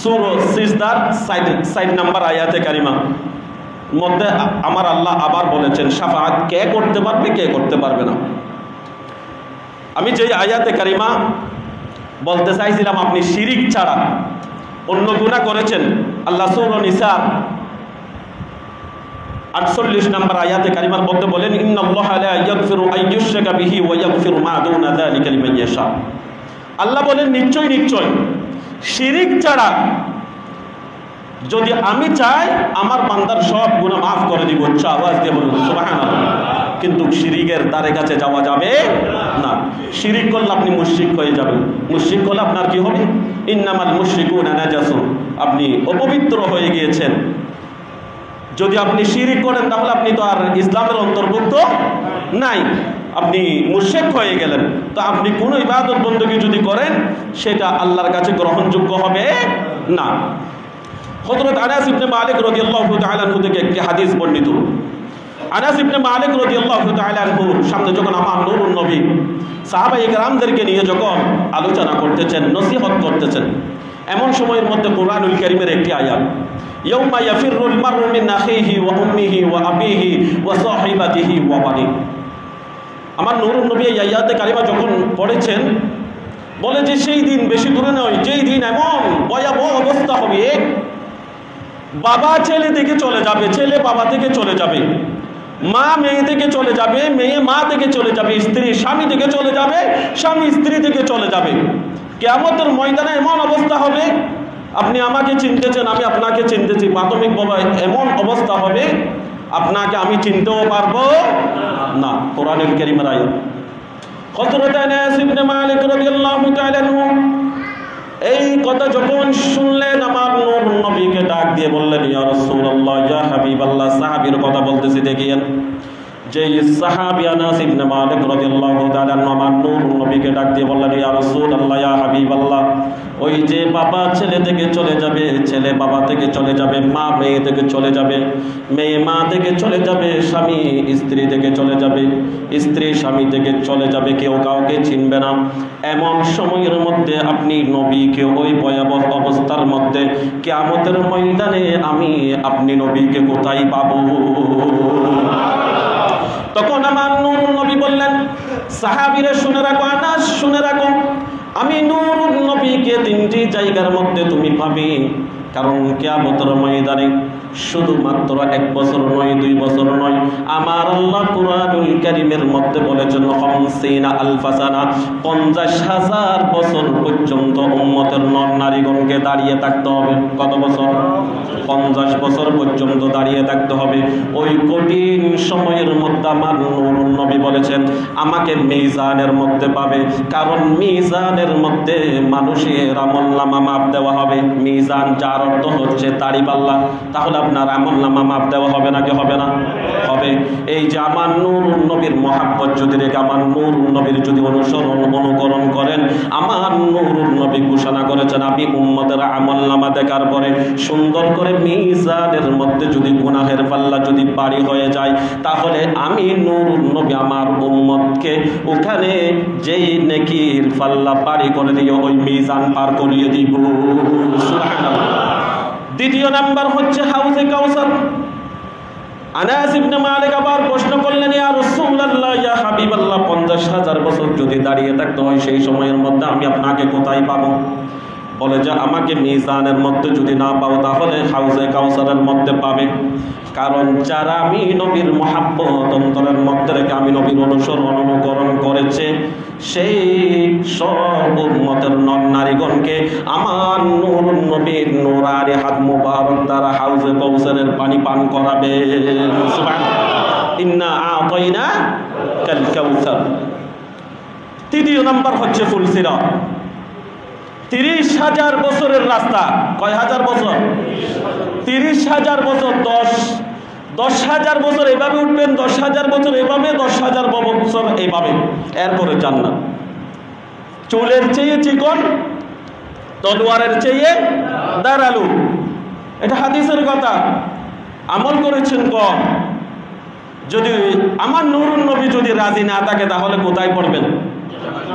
সূরা সিজদার 60 নম্বর আয়াতে কারিমা মধ্যে আমার আল্লাহ আবার বলেছেন শাফাআত কে করতে পারবে, কে করতে পারবে না। আমি যে আয়াতে কারিমা বলতে চাইছিলাম, আপনি শিরিক ছাড়া অন্য গুনাহ করেছেন, আল্লাহ সূরা নিসা 48 নম্বর আয়াতে কারিমার মধ্যে বলেন, ইন্নাল্লাহা লা ইয়াগফিরু আইয়ুশরাকা বিহি ওয়া ইয়াগফিরু মা দুনা যালিকা লিমান ইয়াশা। আল্লাহ বলেন, নিশ্চয় নিশ্চয় শিরিক ছাড়া যদি আমি চাই, আমার বান্দার সব গুনাহ মাফ করে দিব। আওয়াজ দিয়ে বলুন সুবহানাল্লাহ। কিন্তু শিরিকের দ্বারে কাছে যাওয়া যাবে না। শিরিক করলে আপনি মুশরিক হয়ে যাবেন। মুশরিক হলে আপনার কি হবে? ইন্নামাল মুশরিকুনা নাজাসুন, আপনি অপবিত্র হয়ে গিয়েছেন। যদি আপনি শিরিক করেন, তাহলে আপনি তো আর ইসলামের অন্তর্ভুক্ত নাই, আপনি মুশরিক হয়ে গেলেন। তো আপনি কোনো ইবাদত বندگی যদি করেন, সেটা আল্লাহর কাছে গ্রহণযোগ্য হবে না। হযরত আনাস ইবনে মালিক রাদিয়াল্লাহু তাআলা আনহু থেকে একটি হাদিস বর্ণিত। আনাস ইবনে মালিক রাদিয়াল্লাহু তাআলা আনহুর সামনে যখন আমার নূরুন নবী সাহাবায়ে কেরামদেরকে নিয়ে যখন আলোচনা করতেছেন, নসিহত করতেছেন, এমন সময়ের মধ্যে কোরআনুল কারীমের একটি আয়াত, ইয়াউমা ইয়াফিরুল মারউ মিন আখিহি ওয়া উম্মিহি ওয়া আবিহি ওয়া সাহিবাতিহি ওয়া বানিহি। আমার নূরুন নবী এই আয়াতে কারিমা যখন পড়েছেন, বলে যে সেই দিন বেশি দূরে নয়, যেই দিন এমন ভয়াবহ অবস্থা হবে, বাবা ছেলে থেকে চলে যাবে, ছেলে বাবা থেকে চলে যাবে, মা মেয়ে থেকে চলে যাবে, মেয়ে মা থেকে চলে যাবে, স্ত্রী স্বামী থেকে চলে যাবে, স্বামী স্ত্রী থেকে চলে যাবে। কিয়ামতের ময়দানে এমন অবস্থা হবে, আপনি আমাকে চিনতেছেন, আমি আপনাকে চিনতেছি, প্রাথমিকভাবে এমন অবস্থা হবে আপনাকে আমি চিনতেও পারবো না। কোরআনুল কারীমের আয়াত। হযরত আনাস ইবনে মালিক রাদিয়াল্লাহু তাআলা আনহু এই কথা যখন শুনলেন, আমার নূর নবীকে ডাক দিয়ে বললেন, ইয়া রাসূলুল্লাহ, ইয়া হাবিবাল্লাহ। সাহাবীর কথা বলতেছি, দেখিয়েন যে সাহাবী আনাস ইবনে মালিক রাদিয়াল্লাহু তাআলা আনহু আমার নূর নবীকে ডাক দিয়ে বললেন, ইয়া রাসূলুল্লাহ, ইয়া হাবিবাল্লাহ, ওই যে বাবা ছেলে থেকে চলে যাবে, ছেলে বাবা থেকে চলে যাবে, মা মেয়ে থেকে চলে যাবে, মেয়ে মা থেকে চলে যাবে, স্বামী স্ত্রী থেকে চলে যাবে, স্ত্রী স্বামী থেকে চলে যাবে, কেউ কাউকে চিনবে না। এমন সময়ের মধ্যে আপনি নবীকে ওই ভয়াবহ অবস্থার মধ্যে কিয়ামতের ময়দানে আমি আপনি নবীকে কোথায় পাবো? তখন আমার নূর নবী বললেন, সাহাবীরা শুনে রাখো, আনাস শুনে রাখো, আমি নূরুন নবীকে তিনটি জায়গার মধ্যে তুমি পাবে। কারণ কিয়ামতের ময়দানে শুধুমাত্র 1 বছর নয়, 2 বছর নয়, আমার আল্লাহ কুরআনুল কারীমের মধ্যে বলেছেন 50 আলফা সানা, 50,000 বছর পর্যন্ত উম্মতের নর নারীগণকে দাঁড়িয়ে থাকতে হবে। কত বছর? 50 বছর পর্যন্ত দাঁড়িয়ে থাকতে হবে। ওই কঠিন সময়ের মধ্যে আমার নূরুন নবী বলেছেন আমাকে মিজানের মধ্যে পাবে। কারণ মিজানের মধ্যে মানুষের আমলনামা মাপ দেওয়া হবে। মিজান যার অর্থ হচ্ছে দাড়ি পাল্লা। তাহলে আপনার আমলনামা মাপ দেওয়া হবে নাকি হবে না? হবে। এই যে আমার নূরুন নবীর মহাব্বত যদি রেখে, আমার নূরুন নবীর যদি অনুকরণ করেন, আমার নূরুন নবী ঘোষণা করেছেন আমি উম্মতের আমলনামা দেখার পরে সুন্দর করে মিজানের মধ্যে যদি গুনাহের পাল্লা যদি পারি হয়ে যায়, তাহলে আমি নূরুন নবী আমার উম্মতকে ওখানে যেই নেকির পাল্লা পারি করে দিয়ে ওই মিজান পার করিয়ে দিব। সুবহানাল্লাহ। দ্বিতীয় নাম্বার হচ্ছে হাউজে কাউসার। আনাস ইবনে মালিক আবার প্রশ্ন করলেন, ইয়া রাসূলুল্লাহ, ইয়া হাবিবাল্লাহ, 50,000 বছর যদি দাঁড়িয়ে থাকতে হয় সেই সময়ের মধ্যে আমি আপনাকে কোথায় পাবো? বলে যে আমাকে মিজানের মধ্যে যদি না পাও তাহলে হাউজে কাউসারের মধ্যে পাবে। কারণ যারা আমি নবীর মহাব্বত অন্তরের মধ্যে রেখে আমি নবীর অনুকরণ করেছে, সেই সব উম্মতের নর নারীগণকে আমার নূরুন নবীর নূরানি হাত মুবারক দ্বারা হাউজে কাউসারের পানি পান করাবে। সুবহানাল্লাহ। ইন্না আতাইনা কাল কাউসার। তৃতীয় নাম্বার হচ্ছে ফুলসিরাত। 30,000 বছরের রাস্তা। কয় হাজার বছর? 30,000 বছর। 10,000 বছর এভাবে উঠবেন, 10,000 বছর এভাবে, 10,000 বছর এইভাবে। এরপরে জান্নাত। চুলের চেয়ে চিকন, তলোয়ারের চেয়ে ধারালো। এটা হাদিসের কথা। আমল করেছেন কম। যদি আমার নূরুন নবী যদি রাজি না থাকে তাহলে কোথায় পড়বেন?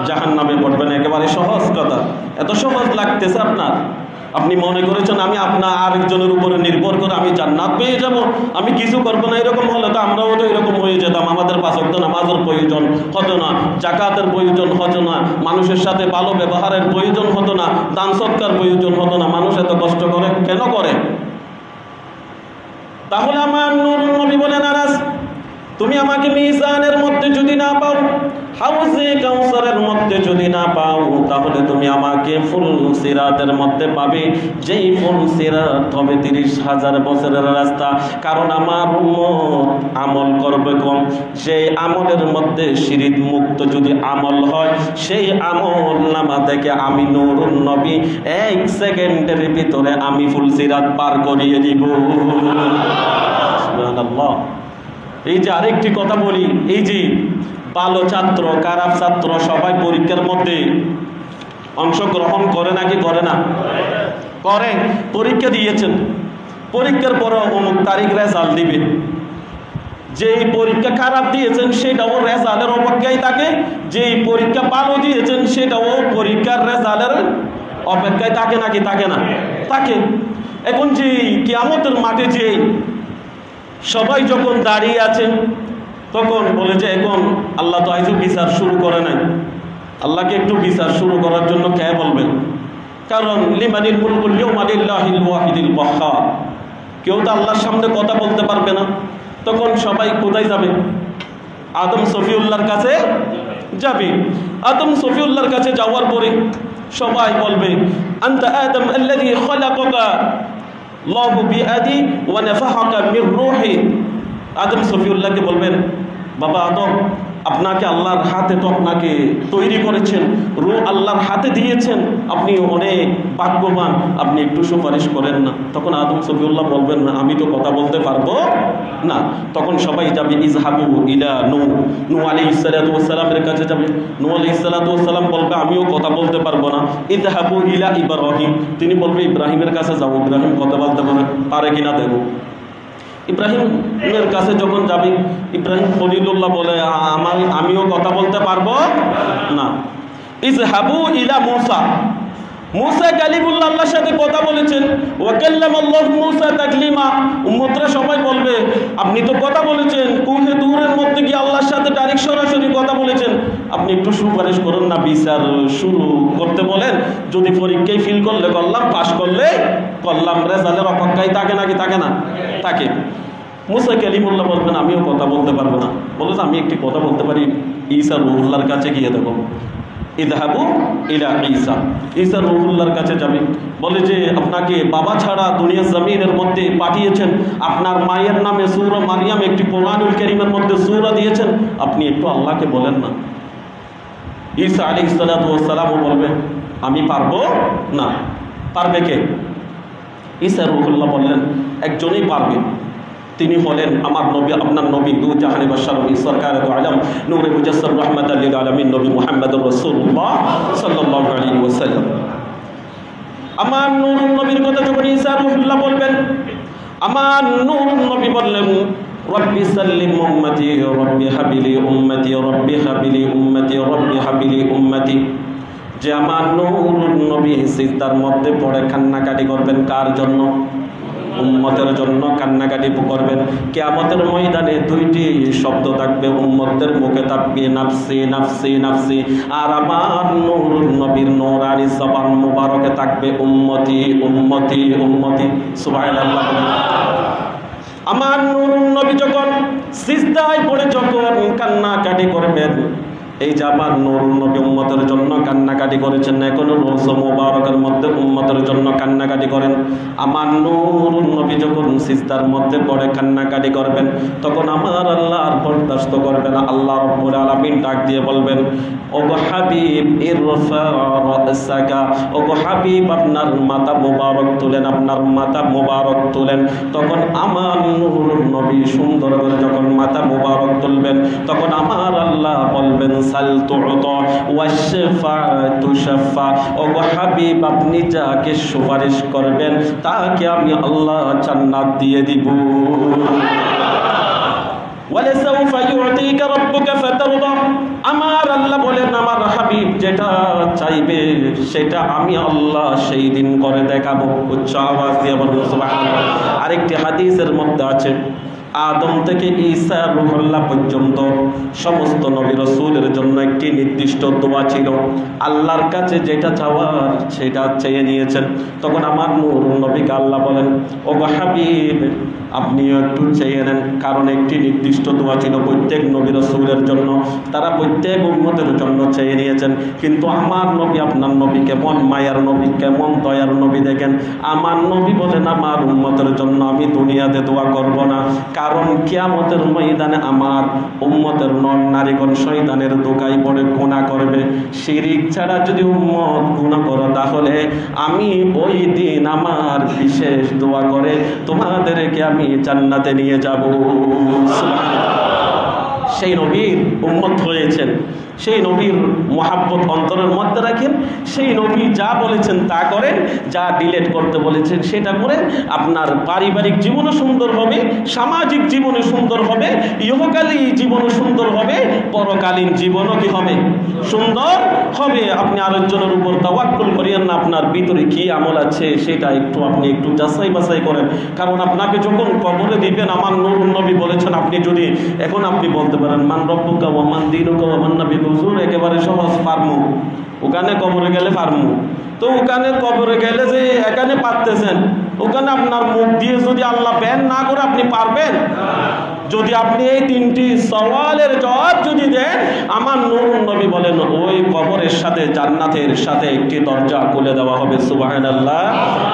জাহান্নামে পড়বেন। একেবারে সহজ কথা। এত সহজ লাগতেছে আপনার? আপনি মনে করেছেন আমি আপনার আরেকজনের উপরে নির্ভর করে আমি জান্নাত পেয়ে যাব, আমি কিছু করবো না। এরকম হলে তো আমরাও তো এরকম হয়ে যেতাম। আমাদের 5 ওয়াক্ত নামাজের প্রয়োজন হতো না, জাকাতের প্রয়োজন হতো না, মানুষের সাথে ভালো ব্যবহারের প্রয়োজন হতো না, দান সৎকার প্রয়োজন হতো না। মানুষ এত কষ্ট করে কেন করে? তাহলে আমার নূরুন নবী বলেন, আনাস, তুমি আমাকে মিজানের মধ্যে যদি না পাও, হাউজে কাউসারের মধ্যে যদি না পাও, তাহলে তুমি আমাকে ফুলসিরাতের মধ্যে পাবে। যেই ফুলসিরাত হবে 30,000 বছরের রাস্তা। কারণ আমার উম্মত আমল করবে কম। সেই আমলের মধ্যে শিরিক মুক্ত যদি আমল হয়, সেই আমল নামা থেকে আমি নূরুন নবী 1 সেকেন্ডের ভিতরে আমি ফুলসিরাত পার করিয়ে দিব। সুবহানাল্লাহ। এই যে আরেকটি কথা বলি, এই যে ভালো ছাত্র, খারাপ ছাত্র সবাই পরীক্ষার মধ্যে অংশগ্রহণ করে নাকি করে না? করে। পরীক্ষা দিয়েছেন, পরীক্ষার পরে অমুক তারিখ রেজাল্ট দিবে। যেই পরীক্ষা খারাপ দিয়েছেন সেটাও রেজাল্টের অপেক্ষায় থাকে, যেই পরীক্ষা ভালো দিয়েছেন সেটাও পরীক্ষার রেজাল্টের অপেক্ষায় থাকে নাকি থাকে না? থাকে। এখন যে কিয়ামতের মাঠে যে সবাই যখন দাঁড়িয়ে আছে তখন বলে যে এখন আল্লাহ তো আজও বিচার শুরু করে নাই। আল্লাহকে একটু বিচার শুরু করার জন্য কে বলবেন? কারণ লিমানিল মুলকুল ইয়াউমা লিল্লাহিল ওয়াহিদিল ওয়াহ্হাব। কেউ তো আল্লাহর সামনে কথা বলতে পারবে না। তখন সবাই কোথায় যাবে? আদম সফিউল্লাহর কাছে যাবে। আদম সফিউল্লাহর কাছে যাওয়ার পরে সবাই বলবে, আনতা আদম আল্লাযী খালাকাকা আল্লাহু বিয়াদি ওয়া নাফাহাকা মির রূহি। আদম সফিউল্লাহকে বলবেন, বাবা আদম, আপনাকে আল্লাহর হাতে তো আপনাকে তৈরি করেছেন, রূহ আল্লাহর হাতে দিয়েছেন, আপনি অনেক ভাগ্যবান, আপনি একটু সুপারিশ করেন না। তখন আদম সফিউল্লাহ বলবেন, না আমি তো কথা বলতে পারবো না। তখন সবাই যাবে ইজহাবু ইলা নূহ আলাইহিস সালাতু ওয়াস সালামের কাছে যাবে। নূহ আলাইহিস সালাতু ওয়াস সালাম বলবে আমিও কথা বলতে পারবো না। ইজহাবু ইলা ইব্রাহিম, তিনি বলবে ইব্রাহিমের কাছে যাও, ইব্রাহিম কথা বলতে পারে কিনা দেখো। ইব্রাহিমের কাছে যখন যাবে, ইব্রাহিম খলিলুল্লাহ বলে আমিও কথা বলতে পারবো না। ইজহাবু ইলা মূসা, মূসা কালিমুল্লাহ আল্লাহর সাথে কথা বলেছেন। ওয়া কাল্লামাল্লাহু মূসা তাকলিমা, উম্মতরা সবাই বলবে আপনি তো কথা বলেছেন, কুহে দূরের মধ্যে গিয়ে আল্লাহর সাথে ডাইরেক্ট সরাসরি কথা বলেছেন, আপনি আপনি একটু সুপারিশ করুন না, বিচার শুরু করতে বলেন। যদি পরীক্ষায় ফিল করলে করলাম, পাশ করলে করলাম, রেজাল্টের অপেক্ষায় থাকে নাকি থাকে না? থাকে। মুসা কালিমুল্লাহ বলবেন আমিও কথা বলতে পারবো না। বলে আমি একটি কথা বলতে পারি, ঈসা রুহুল্লাহর কাছে গিয়ে দেখো। ইযহাবু ইলা ঈসা, ঈসা রুহুল্লাহর কাছে যাবে। বলে যে আপনাকে বাবা ছাড়া দুনিয়ার জমিনের মধ্যে পাঠিয়েছেন, আপনার মায়ের নামে সূরা মারিয়াম একটি কোরআনুল কারীমের মধ্যে সূরা দিয়েছেন, আপনি একটু আল্লাহকে বলেন না। ঈসা আলাইহিস সালাতু ওয়াস সালামও বলবেন আমি পারবো না। পারবে কে? ঈসা রুহুল্লাহ বললেন একজনই পারবে, তিনি হলেন আমার নবী, আপনার নবী, দু জাহানে বাশার সরকারে দু আলম নূরে মুজাসসাম রাহমাতাল লিল আলামিন নবী মুহাম্মদুর রাসূলুল্লাহ সাল্লাল্লাহু আলাইহি ওয়াসাল্লাম। আমার নূরুন নবীর কথা যখন ঈসা রুহুল্লাহ বলবেন, আমার নূরুন নবী বললেন রব্বি সাল্লিম উম্মতি রব্বি হাবিলি উম্মতি রব্বি হাবিলি উম্মতি রব্বি হাবিলি উম্মতি। যে আমার নূরুন নবী সিজদার মধ্যে পড়ে কান্নাকাটি করবেন, কার জন্য? উম্মতের জন্য কান্নাকাটি করবেন। কিয়ামতের ময়দানে দুইটি শব্দ থাকবে, উম্মতের মুখে থাকবে নাফসি নাফসি নাফসি, আর আমার নূরুন নবীর নূরানি জবান মুবারকে থাকবে উম্মতি উম্মতি উম্মতি। সুবহানাল্লাহ। আমার নূরুন নবী যখন সিজদায় পড়ে যখন কান্নাকাটি করবেন, এই যে আমার নূরুন নবী উম্মতের জন্য কান্নাকাটি করেছেন, এখন রোজা মুবারকের মধ্যে উম্মতের জন্য কান্নাকাটি করেন। আমার নূরুন নবী যখন সিজদার মধ্যে পড়ে কান্নাকাটি করবেন, তখন আমার আল্লাহর বরদাস্ত করবেন। আল্লাহ রাব্বুল আলামিন ডাক দিয়ে বলবেন ওগো হাবিব ইরফা রাসাকা, ওগো হাবিব আপনার মাথা মুবারক তুলেন, আপনার মাথা মুবারক তুলেন। তখন আমার নূরুন নবী সুন্দর করে যখন মাথা মুবারক তুলবেন, তখন আমার আল্লাহ বলবেন সাল তু'তা ওয়াশফা তুশফা। ওগো হাবিব আপনি যাকে সুপারিশ করবেন তাকে আমি আল্লাহ জান্নাত দিয়ে দিব। ওয়ালাসাউফা ইউতিকা রাব্বুকা ফাতারদা। আমার আল্লাহ বলেন আমার হাবিব যেটা চাইবে সেটা আমি আল্লাহ সেই দিন করে দেখাবো। উচ্চ আওয়াজ দিয়ে বলুন সুবহানাল্লাহ। আরেকটি হাদিসের মধ্যে আছে আদম থেকে ঈসা রুহুল্লাহ পর্যন্ত সমস্ত নবী রাসূলের জন্য একটি নির্দিষ্ট দোয়া ছিল। আল্লাহর কাছে যেটা চাওয়ার সেটা চেয়ে নিয়েছেন। তখন আমার নূরুন নবীকে আল্লাহ বলেন ওগো হাবিব আপনিও একটু চেয়ে নেন, কারণ একটি নির্দিষ্ট দোয়া ছিল প্রত্যেক নবী রাসূলের জন্য, তারা প্রত্যেক উম্মতের জন্য চেয়ে নিয়েছেন। কিন্তু আমার নবী আপনার নবী কেমন মায়ার নবী, কেমন দয়ার নবী দেখেন। আমার নবী বলেন আমার উম্মতের জন্য আমি দুনিয়াতে দোয়া করব না, কারণ কিয়ামতের ময়দানে আমার উম্মতের নর নারীগণ শয়তানের দোকায় পড়ে গুনাহ করবে। শিরিক ছাড়া যদি উম্মত গুনাহ করে তাহলে আমি ওই দিন আমার বিশেষ দোয়া করে তোমাদেরকে আমি জান্নাতে নিয়ে যাব। সেই নবীর উম্মত হয়েছেন, সেই নবীর মহাব্বত অন্তরের মধ্যে রাখেন, সেই নবী যা বলেছেন তা করেন, যা ডিলেট করতে বলেছেন সেটা করেন। আপনার পারিবারিক জীবনও সুন্দর হবে, সামাজিক জীবনও সুন্দর হবে, ইহকালীন জীবনও সুন্দর হবে, পরকালীন জীবনও কি হবে? সুন্দর হবে। আপনি আরেকজনের উপর তাওয়াক্কুল করিয়েন না, আপনার ভিতরে কি আমল আছে সেটা আপনি একটু যাচাই বাছাই করেন। কারণ আপনাকে যখন কবরে দিবেন আমার নূরুন নবী বলেছেন আপনি যদি এখন আপনি বলতে পারেন মান রব্বুকা ওয়া মান দীনুকা ওয়া মান নবী, হুজুর একেবারে সহজ পারমু, ওখানে কবরে গেলে পারমু। তো ওখানে কবরে গেলে যে এখানে পারতেছেন, ওখানে আপনার মুখ দিয়ে যদি আল্লাহ ব্যান না করে আপনি পারবেন? যদি আপনি এই তিনটি সওয়ালের জবাব যদি দেন, আমার নূরুন নবী বলেন ওই কবরের সাথে জান্নাতের সাথে একটি দরজা খুলে দেওয়া হবে। সুবহানাল্লাহ।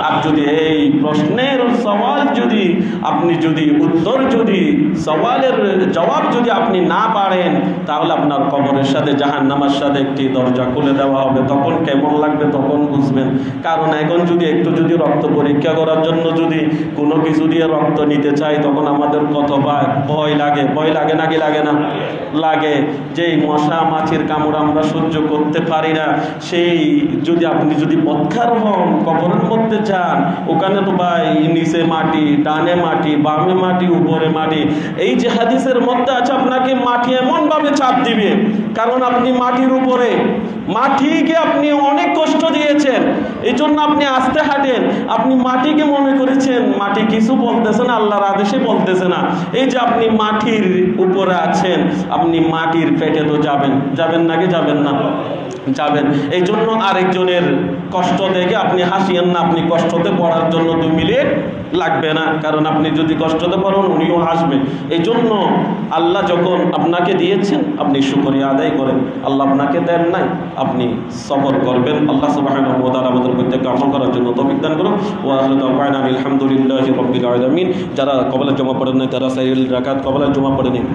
আর যদি এই প্রশ্নের সওয়াল যদি আপনি যদি উত্তর যদি সওয়ালের জবাব যদি আপনি না পারেন, তাহলে আপনার কবরের সাথে জাহান্নামের সাথে একটি দরজা খুলে দেওয়া হবে। তখন কেমন লাগবে তখন বুঝবেন। কারণ এখন যদি একটু যদি রক্ত পরীক্ষা করার জন্য যদি কোনো কিছু দিয়ে রক্ত নিতে চাই, তখন আমাদের কত ভয় লাগে। ভয় লাগে নাকি লাগে না? লাগে। যেই মশা মাছির কামড় আমরা সহ্য করতে পারি না, সেই যদি আপনি যদি বৎখার হন কবরের মধ্যে যান, ওখানে তো ভাই নিচে মাটি, ডানে মাটি, বামে মাটি, উপরে মাটি। এই যে হাদিসের মধ্যে আছে আপনাকে মাটি এমন ভাবে চাপ দিবে, কারণ আপনি মাটির উপরে, মাটিকে আপনি অনেক কষ্ট দিয়েছেন, এই জন্য আপনি আস্তে হাঁটেন। আপনি মাটিকে মনে করেছেন মাটি কিছু বলতেছে না, আল্লাহর আদেশে বলতেছে না। এই যে আপনি মাটির উপরে আছেন, আপনি মাটির পেটে তো যাবেন, যাবেন নাকি যাবেন না? যাবেন। এই জন্য আরেকজনের কষ্ট দেখে আপনি হাসিয়েন না। আপনি কষ্টতে পড়ার জন্য 2 মিনিট লাগবে না, কারণ আপনি যদি কষ্টতে পড়েন উনিও হাসবেন। এই জন্য আল্লাহ যখন আপনাকে দিয়েছেন আপনি শুকরিয়া আদায় করেন। আল্লাহ আপনাকে দেন নাই, আপনি সবর করবেন। আল্লাহ সুবহানাহু ওয়া তাআলা আমাদের প্রত্যেককে আমল করার জন্য তৌফিক দান করুন। ওয়া আখিরু দাওয়ানা আলহামদুলিল্লাহি রাব্বিল আলামিন। যারা কবলের জমা পড়েন নাই তারা সাইল রাকাত কবলের জমা পড়ে নিন।